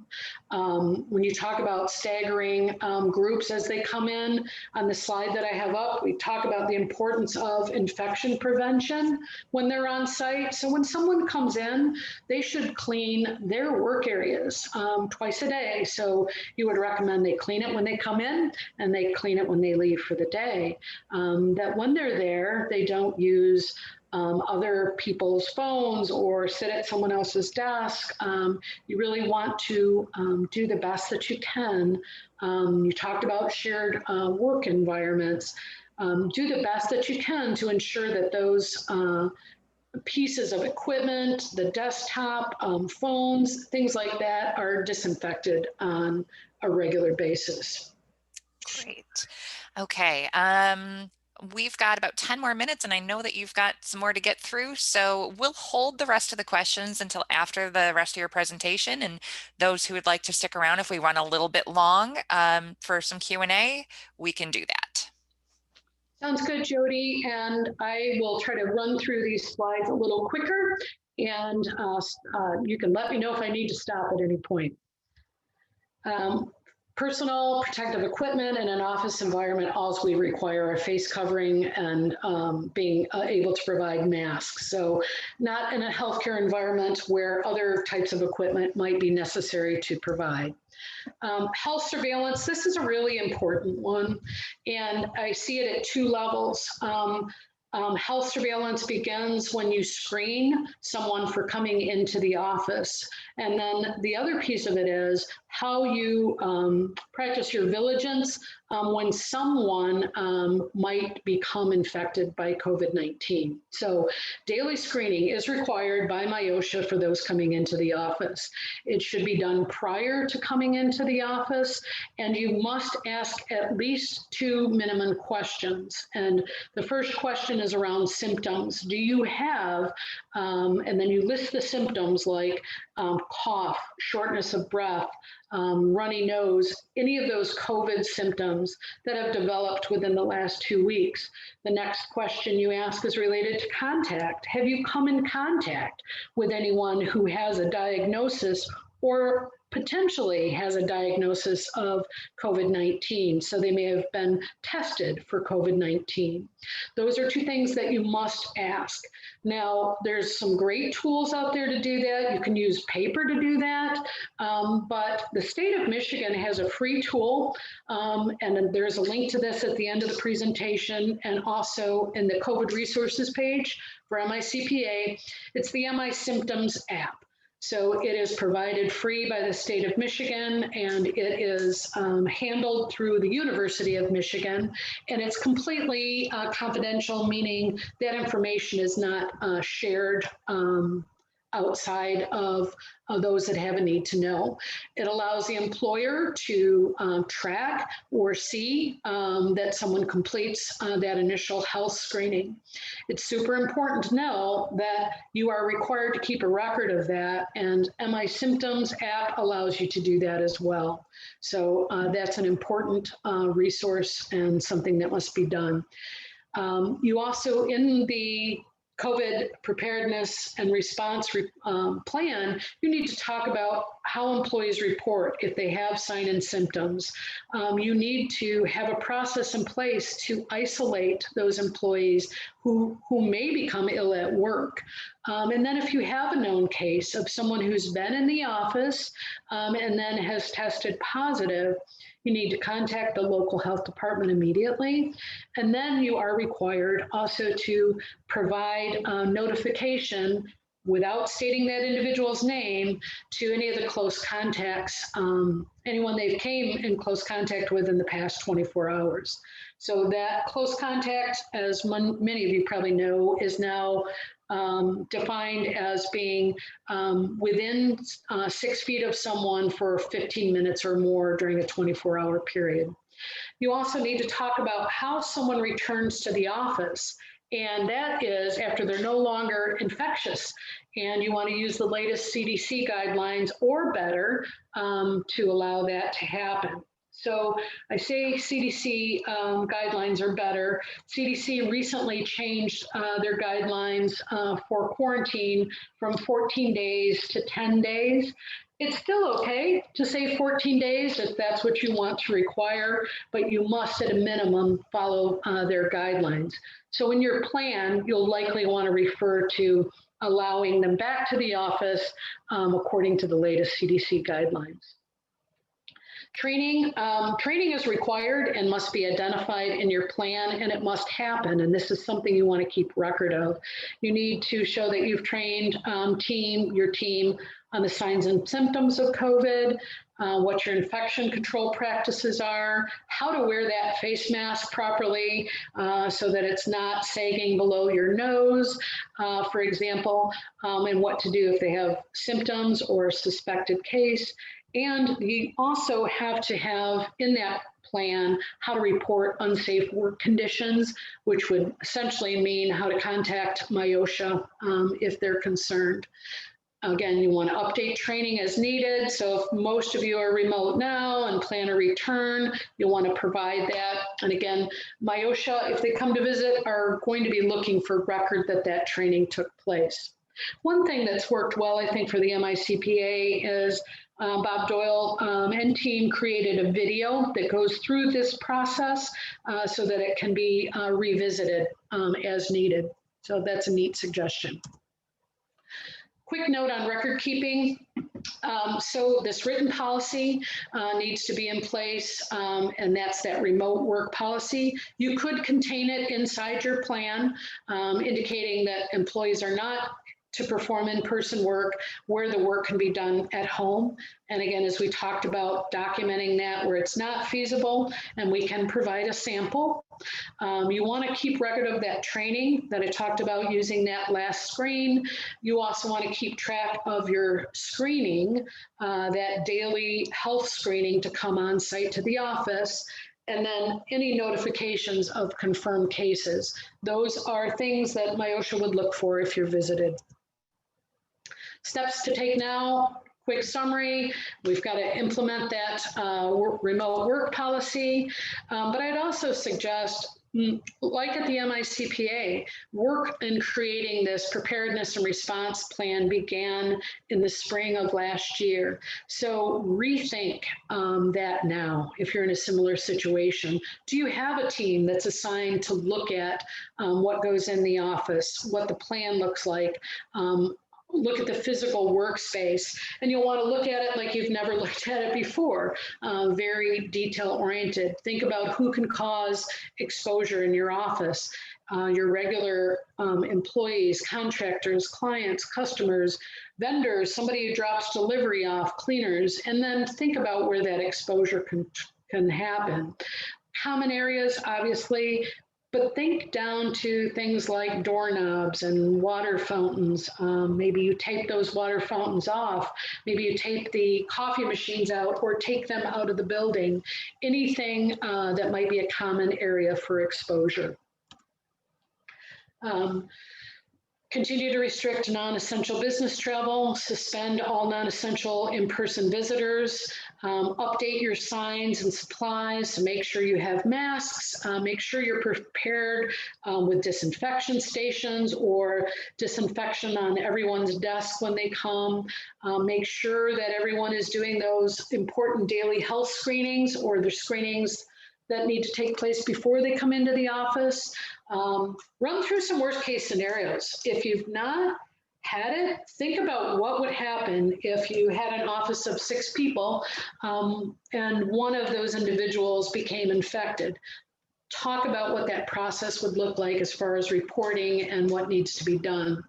When you talk about staggering groups as they come in, on the slide that I have up, we talk about the importance of infection prevention when they're on site. So when someone comes in, they should clean their work areas twice a day. So you would recommend they clean it when they come in and they clean it when they leave for the day. That when they're there, they don't use other people's phones or sit at someone else's desk. You really want to do the best that you can. You talked about shared work environments. Do the best that you can to ensure that those pieces of equipment, the desktop, phones, things like that are disinfected on a regular basis. Great. Okay. We've got about 10 more minutes and I know that you've got some more to get through. So we'll hold the rest of the questions until after the rest of your presentation, and those who would like to stick around, if we run a little bit long for some Q&A, we can do that. Sounds good, Jody. And I will try to run through these slides a little quicker, and you can let me know if I need to stop at any point. Personal protective equipment in an office environment, all we require a face covering and being able to provide masks. So not in a healthcare environment where other types of equipment might be necessary to provide. Health surveillance, this is a really important one, and I see it at two levels. Health surveillance begins when you screen someone for coming into the office. And then the other piece of it is how you practice your vigilance when someone might become infected by COVID-19. So daily screening is required by OSHA for those coming into the office. It should be done prior to coming into the office, and you must ask at least 2 minimum questions. And the first question is around symptoms. Do you have, and then you list the symptoms like cough, shortness of breath, runny nose, any of those COVID symptoms that have developed within the last 2 weeks. The next question you ask is related to contact. Have you come in contact with anyone who has a diagnosis or potentially has a diagnosis of COVID-19? So they may have been tested for COVID-19. Those are 2 things that you must ask. Now, there's some great tools out there to do that. You can use paper to do that, but the state of Michigan has a free tool, and there's a link to this at the end of the presentation and also in the COVID resources page for MICPA. It's the MI Symptoms app. So it is provided free by the state of Michigan, and it is handled through the University of Michigan, and it's completely confidential, meaning that information is not shared outside of those that have a need to know. It allows the employer to track or see that someone completes that initial health screening. It's super important to know that you are required to keep a record of that, and MI Symptoms app allows you to do that as well. So that's an important resource and something that must be done. You also, in the COVID preparedness and response plan, you need to talk about how employees report if they have sign and symptoms. You need to have a process in place to isolate those employees who may become ill at work. And then if you have a known case of someone who's been in the office and then has tested positive, you need to contact the local health department immediately. And then you are required also to provide notification without stating that individual's name to any of the close contacts, anyone they've came in close contact with in the past 24 hours. So that close contact, as many of you probably know, is now defined as being within 6 feet of someone for 15 minutes or more during a 24-hour period. You also need to talk about how someone returns to the office, and that is after they're no longer infectious. And you want to use the latest CDC guidelines or better to allow that to happen. So I say CDC guidelines are better. CDC recently changed their guidelines for quarantine from 14 days to 10 days. It's still okay to say 14 days if that's what you want to require, but you must at a minimum follow their guidelines. So in your plan, you'll likely want to refer to allowing them back to the office according to the latest CDC guidelines. Training is required and must be identified in your plan, and it must happen. And this is something you want to keep record of. You need to show that you've trained your team on the signs and symptoms of COVID, what your infection control practices are, how to wear that face mask properly so that it's not sagging below your nose, for example, and what to do if they have symptoms or a suspected case. And you also have to have in that plan how to report unsafe work conditions, which would essentially mean how to contact OSHA if they're concerned. Again, you want to update training as needed. So if most of you are remote now and plan a return, you'll want to provide that. And again, OSHA, if they come to visit, are going to be looking for record that that training took place. One thing that's worked well, I think, for the MICPA is Bob Doyle and team created a video that goes through this process so that it can be revisited as needed. So that's a neat suggestion. Quick note on record keeping. So this written policy needs to be in place, and that's that remote work policy. You could contain it inside your plan, indicating that employees are not to perform in-person work where the work can be done at home. And again, as we talked about, documenting that where it's not feasible, and we can provide a sample. You want to keep record of that training that I talked about using that last screen. You also want to keep track of your screening, that daily health screening to come on site to the office. And then any notifications of confirmed cases. Those are things that OSHA would look for if you're visited. Steps to take now, quick summary. We've got to implement that remote work policy. But I'd also suggest, like at the MICPA, work in creating this preparedness and response plan began in the spring of last year. So rethink that now if you're in a similar situation. Do you have a team that's assigned to look at what goes in the office, what the plan looks like? Look at the physical workspace, and you'll want to look at it like you've never looked at it before, very detail oriented. Think about who can cause exposure in your office, your regular employees, contractors, clients, customers, vendors, somebody who drops delivery off, cleaners, and then think about where that exposure can happen. Common areas, obviously, but think down to things like doorknobs and water fountains. Maybe you tape those water fountains off. Maybe you tape the coffee machines out or take them out of the building. Anything that might be a common area for exposure. Continue to restrict non-essential business travel, suspend all non-essential in-person visitors, update your signs and supplies to make sure you have masks, make sure you're prepared with disinfection stations or disinfection on everyone's desk when they come. Make sure that everyone is doing those important daily health screenings or the screenings that need to take place before they come into the office. Run through some worst case scenarios. If you've not had it, think about what would happen if you had an office of 6 people and one of those individuals became infected. Talk about what that process would look like as far as reporting and what needs to be done.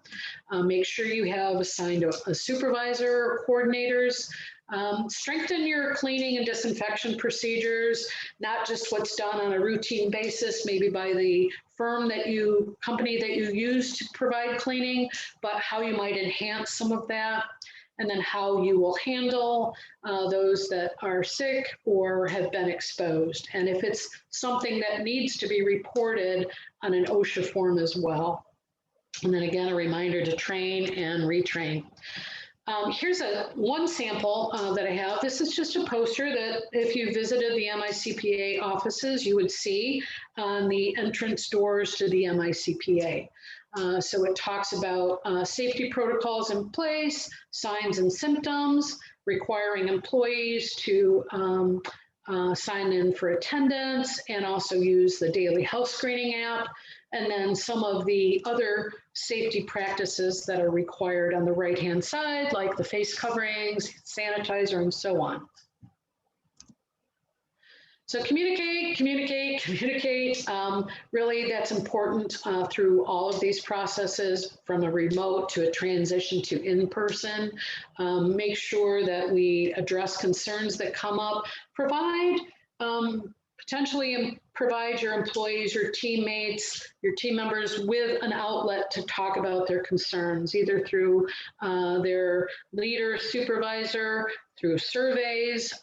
Make sure you have assigned a supervisor or coordinators. Strengthen your cleaning and disinfection procedures, not just what's done on a routine basis, maybe by the company that you use to provide cleaning, but how you might enhance some of that, and then how you will handle those that are sick or have been exposed. And if it's something that needs to be reported on an OSHA form as well. And then again, a reminder to train and retrain. Here's one sample that I have. This is just a poster that if you visited the MICPA offices, you would see on the entrance doors to the MICPA. So it talks about safety protocols in place, signs and symptoms, requiring employees to sign in for attendance and also use the daily health screening app. And then some of the other safety practices that are required on the right-hand side, like the face coverings, sanitizer, and so on. So communicate, communicate, communicate. Really, that's important through all of these processes, from a remote to a transition to in-person. Make sure that we address concerns that come up. Potentially provide your employees, your teammates, your team members with an outlet to talk about their concerns, either through their leader, supervisor, through surveys,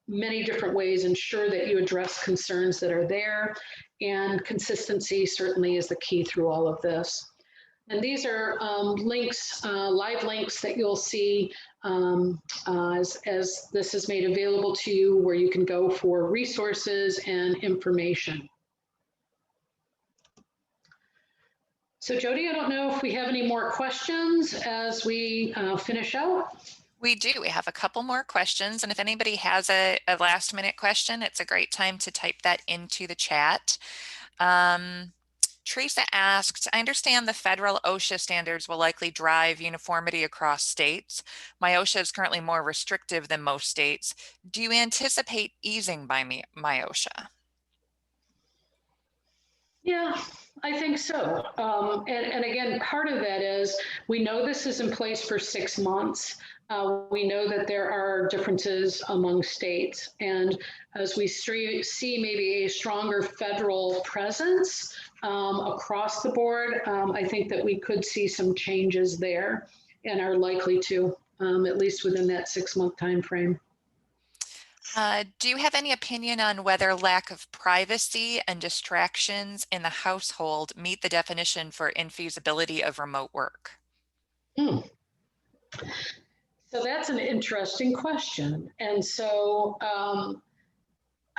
many different ways. Ensure that you address concerns that are there, and consistency certainly is the key through all of this. And these are links, live links that you'll see as this is made available to you, where you can go for resources and information. So Jody, I don't know if we have any more questions as we finish out. We do. We have a couple more questions. And if anybody has a last minute question, it's a great time to type that into the chat. Teresa asked, I understand the federal OSHA standards will likely drive uniformity across states. My OSHA is currently more restrictive than most states. Do you anticipate easing by my OSHA? Yeah, I think so. And again, part of that is we know this is in place for 6 months. We know that there are differences among states. And as we see maybe a stronger federal presence across the board, I think that we could see some changes there and are likely to, at least within that 6-month time frame. Do you have any opinion on whether lack of privacy and distractions in the household meet the definition for infeasibility of remote work? So that's an interesting question. And so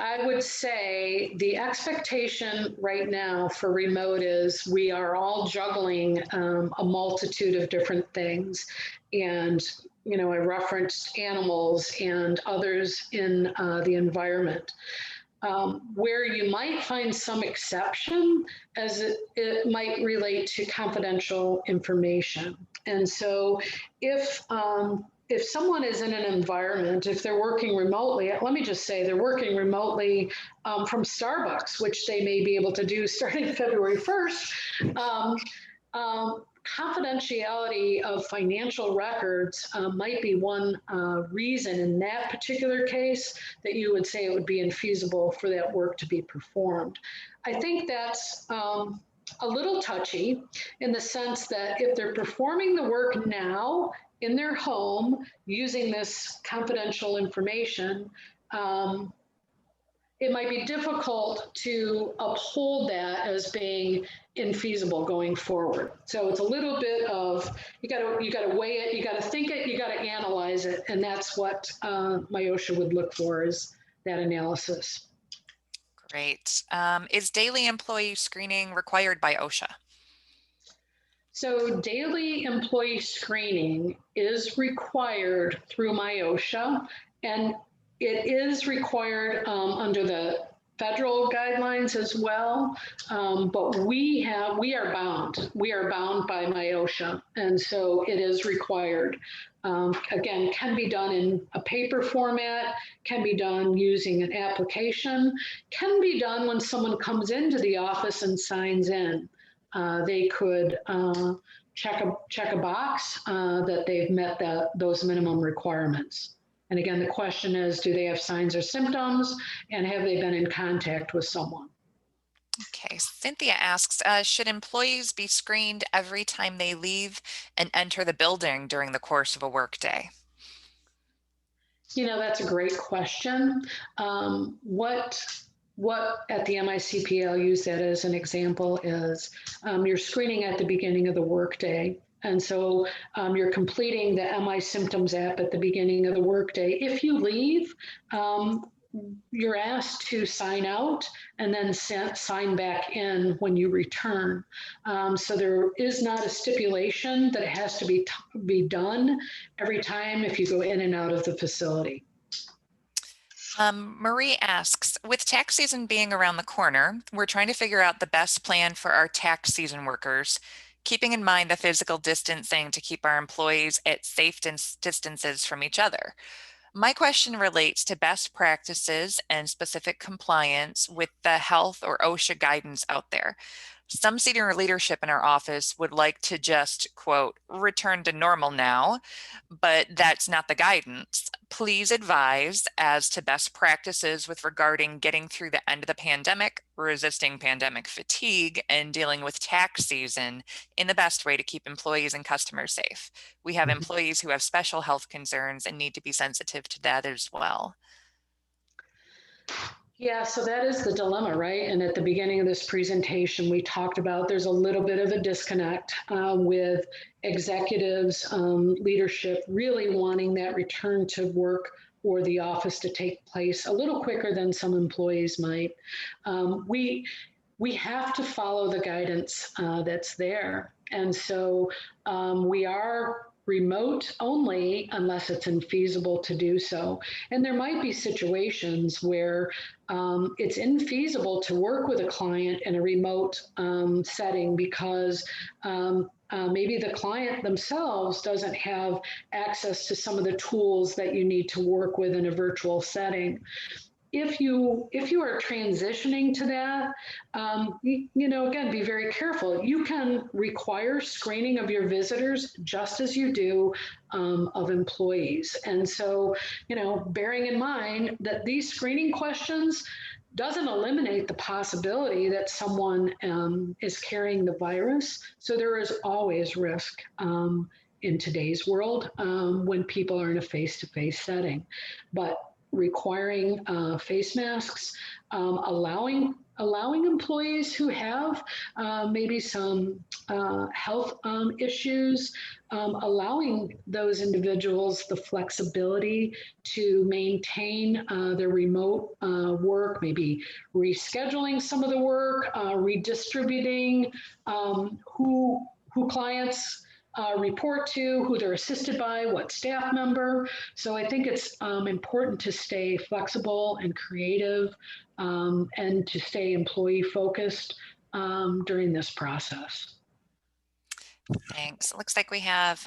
I would say the expectation right now for remote is we are all juggling a multitude of different things. And, you know, I referenced animals and others in the environment. Where you might find some exception as it might relate to confidential information. And so if someone is in an environment, if they're working remotely, let me just say they're working remotely from Starbucks, which they may be able to do starting February 1st, confidentiality of financial records might be one reason in that particular case that you would say it would be infeasible for that work to be performed. I think that's a little touchy in the sense that if they're performing the work now in their home using this confidential information, it might be difficult to uphold that as being infeasible going forward. So it's a little bit of, you got to weigh it, you got to think it, you got to analyze it. And that's what my OSHA would look for, is that analysis. Great. Is daily employee screening required by OSHA? So daily employee screening is required through my OSHA, and it is required under the federal guidelines as well, but we are bound by my OSHA, and so it is required. Again, can be done in a paper format, can be done using an application, can be done when someone comes into the office and signs in. They could check a box that they've met those minimum requirements. And again, the question is, do they have signs or symptoms, and have they been in contact with someone? Okay, Cynthia asks, should employees be screened every time they leave and enter the building during the course of a workday? You know, that's a great question. What at the MICP, I'll use that as an example, is you're screening at the beginning of the workday. And so you're completing the MI Symptoms app at the beginning of the workday. If you leave, you're asked to sign out and then sign back in when you return. So there is not a stipulation that it has to be done every time if you go in and out of the facility. Marie asks, with tax season being around the corner, we're trying to figure out the best plan for our tax season workers, keeping in mind the physical distancing to keep our employees at safe distances from each other. My question relates to best practices and specific compliance with the health or OSHA guidance out there. Some senior leadership in our office would like to just, quote, return to normal now, but that's not the guidance. Please advise as to best practices with regarding getting through the end of the pandemic, resisting pandemic fatigue, and dealing with tax season in the best way to keep employees and customers safe. We have employees who have special health concerns and need to be sensitive to that as well. Yeah, so that is the dilemma, right? And at the beginning of this presentation, we talked about there's a little bit of a disconnect with executives, leadership really wanting that return to work or the office to take place a little quicker than some employees might. We have to follow the guidance that's there. And so we are remote only unless it's infeasible to do so. And there might be situations where it's infeasible to work with a client in a remote setting because maybe the client themselves doesn't have access to some of the tools that you need to work with in a virtual setting. If you are transitioning to that, again, be very careful. You can require screening of your visitors just as you do of employees. And so, bearing in mind that these screening questions doesn't eliminate the possibility that someone is carrying the virus. So there is always risk in today's world when people are in a face-to-face setting. But requiring face masks, allowing employees who have maybe some health issues, allowing those individuals the flexibility to maintain their remote work, maybe rescheduling some of the work, redistributing who clients report to, who they're assisted by, what staff member. So I think it's important to stay flexible and creative and to stay employee focused during this process. Thanks. It looks like we have,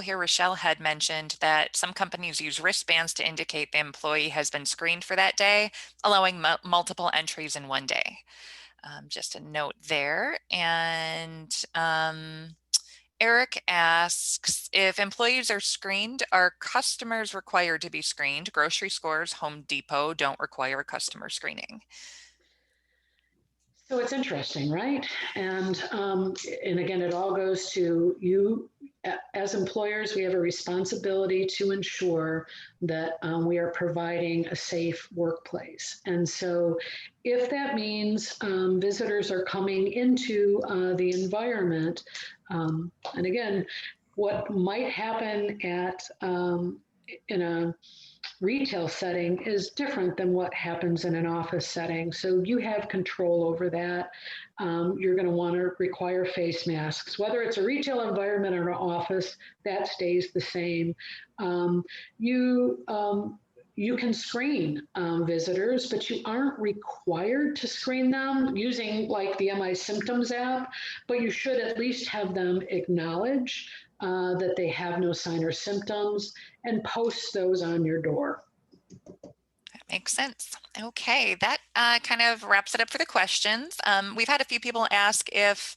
here Rochelle had mentioned that some companies use wristbands to indicate the employee has been screened for that day, allowing multiple entries in one day. Just a note there. And Eric asks, if employees are screened, are customers required to be screened? Grocery stores, Home Depot don't require customer screening. So it's interesting, right? And again, it all goes to you as employers. We have a responsibility to ensure that we are providing a safe workplace. And so, if that means visitors are coming into the environment, and again, what might happen at in a retail setting is different than what happens in an office setting. So you have control over that. You're going to want to require face masks. Whether it's a retail environment or an office, that stays the same. You can screen visitors, but you aren't required to screen them using like the MI Symptoms app, but you should at least have them acknowledge that they have no sign or symptoms and post those on your door. That makes sense. Okay, that kind of wraps it up for the questions. We've had a few people ask if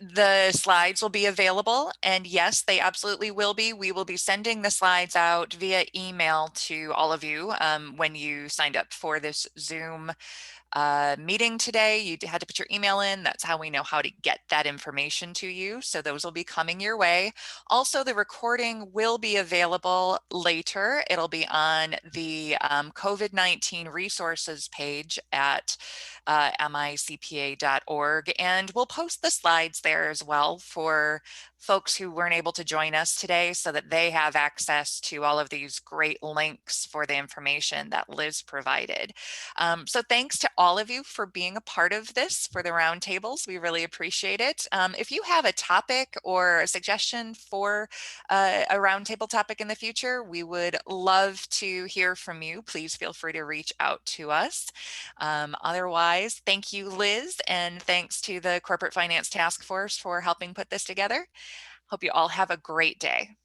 the slides will be available, and yes, they absolutely will be. We will be sending the slides out via email to all of you when you signed up for this Zoom meeting today. You had to put your email in. That's how we know how to get that information to you. So those will be coming your way. Also, the recording will be available later. It'll be on the COVID-19 resources page at micpa.org. And we'll post the slides there as well for folks who weren't able to join us today so that they have access to all of these great links for the information that Liz provided. So thanks to all of you for being a part of this for the roundtables. We really appreciate it. If you have a topic or a suggestion for a roundtable topic in the future, we would love to hear from you. Please feel free to reach out to us. Otherwise, thank you, Liz, and thanks to the Corporate Finance Task Force for helping put this together. Hope you all have a great day.